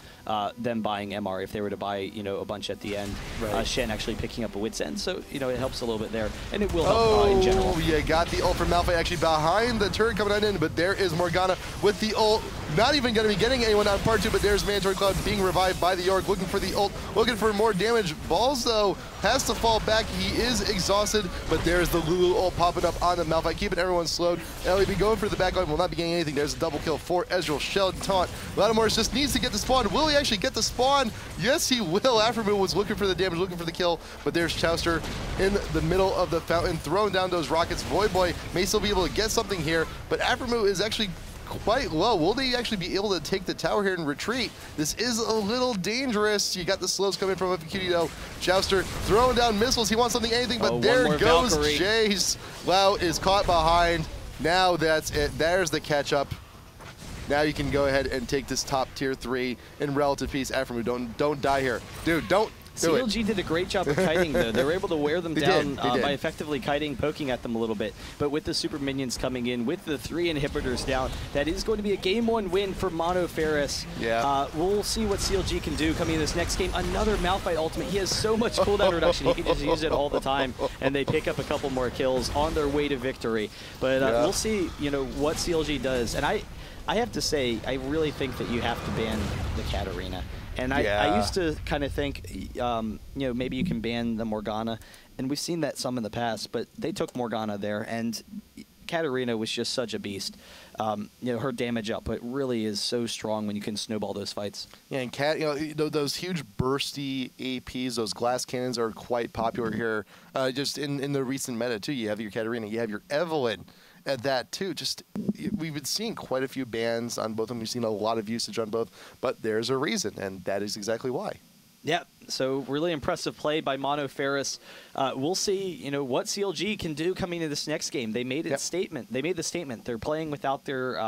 Speaker 2: them buying MR if they were to buy, a bunch at the end. Right. Shen actually picking up a Wit's End, so, it helps a little bit there. And it will help in general.
Speaker 1: Oh, you got the ult from Malphite actually behind the turret coming on in, but there is Morgana with the ult. Not even going to be getting anyone on part 2, but there's Mandatory Cloud being revived by the York, looking for the ult, looking for more damage. Balls, though, has to fall back. He is exhausted, but there's the Lulu ult popping up on the Malphite, keeping everyone slowed. LEB going for the backline, will not be getting anything. There's a double kill for Ezreal. Shelled taunt. Lattimore just needs to get the spawn. Will he actually get the spawn? Yes, he will. Aphromoo was looking for the damage, looking for the kill, but there's Chowster in the middle of the fountain, throwing down those rockets. Void Boy may still be able to get something here, but Aphromoo is actually quite low. Will they actually be able to take the tower here and retreat? This is a little dangerous. You got the slows coming from FQD though. Chowster throwing down missiles. He wants something, anything, but there goes Jace. Wow is caught behind. Now that's it. There's the catch up. Now you can go ahead and take this top tier 3 in relative peace. Aphromoo, don't die here. Dude, don't.
Speaker 2: CLG did a great job of kiting, though. They were able to wear them down by effectively kiting, poking at them a little bit. But with the super minions coming in, with the 3 inhibitors down, that is going to be a game 1 win for Mono.Ferus.
Speaker 1: Yeah.
Speaker 2: We'll see what CLG can do coming in this next game. Another Malphite ultimate. He has so much cooldown reduction. He can just use it all the time, and they pick up a couple more kills on their way to victory. But we'll see, what CLG does. And I have to say, I really think that you have to ban the Katarina. And I used to kind of think, maybe you can ban the Morgana, and we've seen that some in the past, but they took Morgana there, and Katarina was just such a beast. Her damage output really is so strong when you can snowball those fights. Yeah,
Speaker 1: and those huge bursty APs, those glass cannons are quite popular here. Just in the recent meta too, you have your Katarina, you have your Evelynn at that too. Just we've been seeing quite a few bans on both of them. We've seen a lot of usage on both, but there's a reason, and that is exactly why.
Speaker 2: Yeah, so really impressive play by Mono.Ferus. We'll see, what CLG can do coming into this next game. They made its statement. They made the statement. They're playing without their,